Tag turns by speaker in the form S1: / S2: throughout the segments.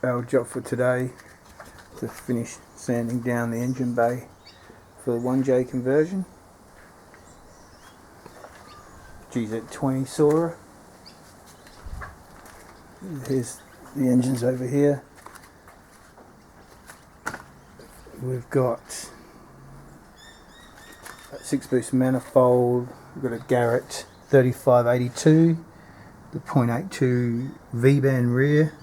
S1: our job for today to finish sanding down the engine bay for the 1J conversion. gz10 soarer. Here's the engines over here. We've got a 6-boost manifold. We've got a Garrett 3582, the 0.82 V-band rear.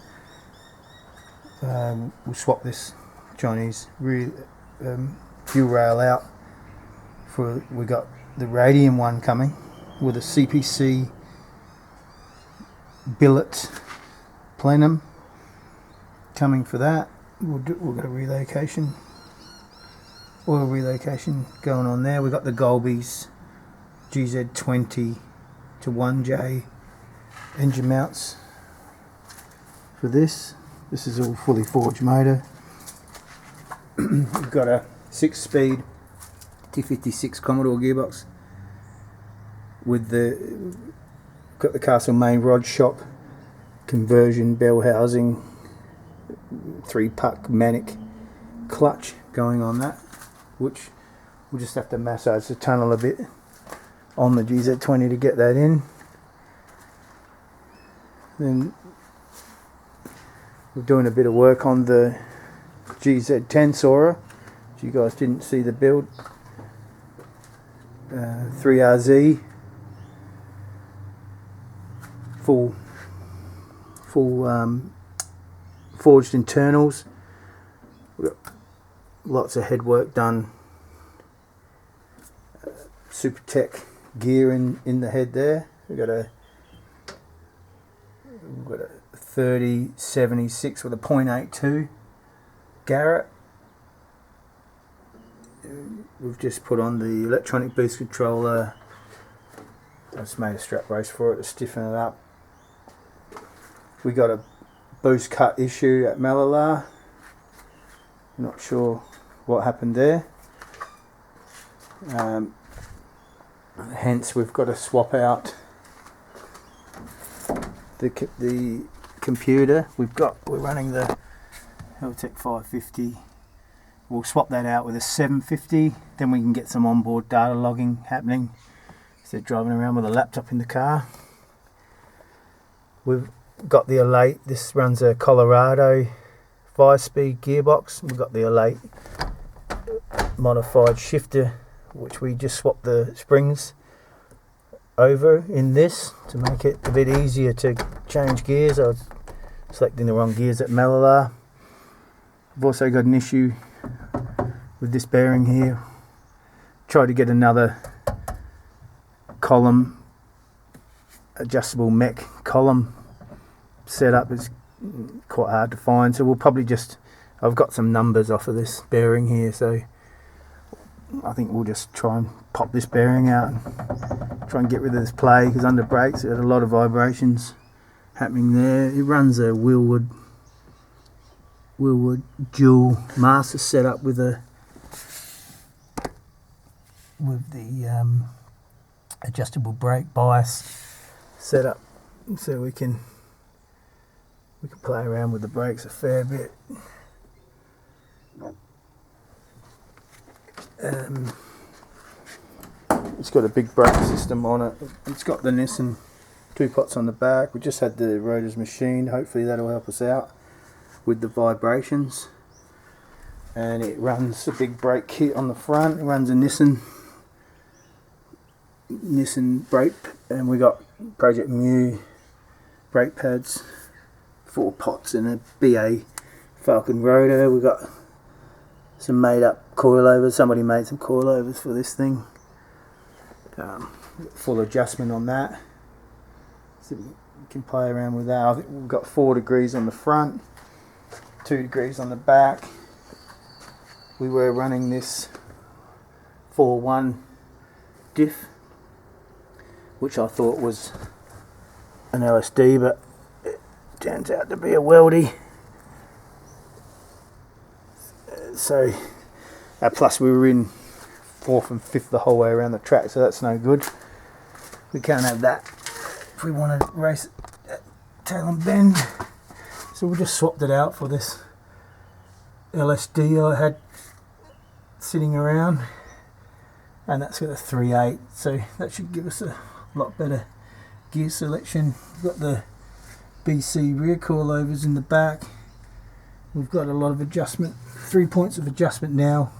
S1: We'll swap this Chinese rear fuel rail out for. We got the radium one coming with a CPC billet plenum coming for that. We'll get a relocation, oil relocation going on there. We've got the Golby's gz10 to 1J engine mounts for this. This is all fully forged motor. We've got a 6-speed T56 Commodore gearbox with got the Castle Main rod shop conversion bell housing, 3-puck manic clutch going on that, which we'll just have to massage the tunnel a bit on the gz10 to get that in. Then we're doing a bit of work on the gz10 soarer, which you guys didn't see the build. 3RZ, full forged internals. We've got lots of head work done. Supertech gear in the head there. We've got a 3076 with a 0.82 Garrett. We've just put on the electronic boost controller. I just made a strap brace for it to stiffen it up. We got a boost cut issue at Malala. Not sure what happened there. Hence we've got to swap out the computer. We're running the Heltec 550. We'll swap that out with a 750, then we can get some onboard data logging happening instead of driving around with a laptop in the car. We've got the Elate. This runs a Colorado 5-speed gearbox. We've got the Elate modified shifter, which we just swapped the springs over in this to make it a bit easier to change gears. I was selecting the wrong gears at Malala. I've also got an issue with this bearing here. Tried to get another column, adjustable mech column set up. It's quite hard to find, so we'll probably just, I've got some numbers off of this bearing here, so I think we'll just try and pop this bearing out and try and get rid of this play, because under brakes it had a lot of vibrations happening there. It runs a Willwood dual master setup with the adjustable brake bias setup, so we can play around with the brakes a fair bit. It's got a big brake system on it. It's got the Nissan 2 pots on the back. We just had the rotors machined. Hopefully that'll help us out with the vibrations. And it runs a big brake kit on the front. It runs a Nissan brake, and we got Project Mu brake pads, 4 pots and a BA Falcon rotor. We got some made up coilovers. Somebody made some coilovers for this thing. Full adjustment on that, so you can play around with that. I think we've got 4 degrees on the front, 2 degrees on the back. We were running this 4.1 diff, which I thought was an LSD, but it turns out to be a weldy. So plus we were in 4th and 5th the whole way around the track, so that's no good. We can't have that if we want to race at Tail and Bend. So we just swapped it out for this LSD I had sitting around, and that's got a 3.8, so that should give us a lot better gear selection. We've got the BC rear coilovers in the back. We've got a lot of adjustment, 3 points of adjustment now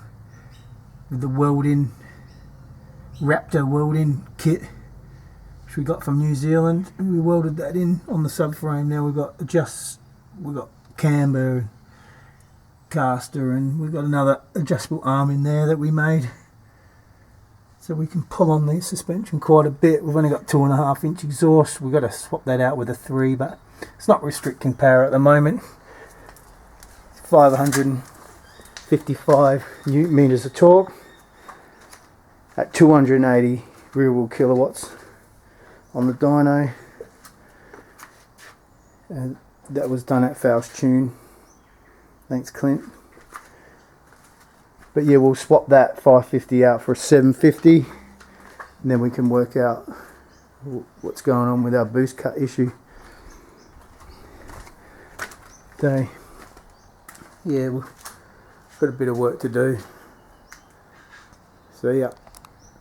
S1: with the welding, Raptor welding kit, which we got from New Zealand, and we welded that in on the subframe. Now we've got camber, caster, and we've got another adjustable arm in there that we made, so we can pull on the suspension quite a bit. We've only got 2.5 inch exhaust. We've got to swap that out with a 3, but it's not restricting power at the moment. 555 newton meters of torque at 280 rear wheel kilowatts on the dyno, and that was done at Faust Tune. Thanks, Clint. But yeah, we'll swap that 550 out for a 750, and then we can work out what's going on with our boost cut issue. So yeah, we've got a bit of work to do. So yeah.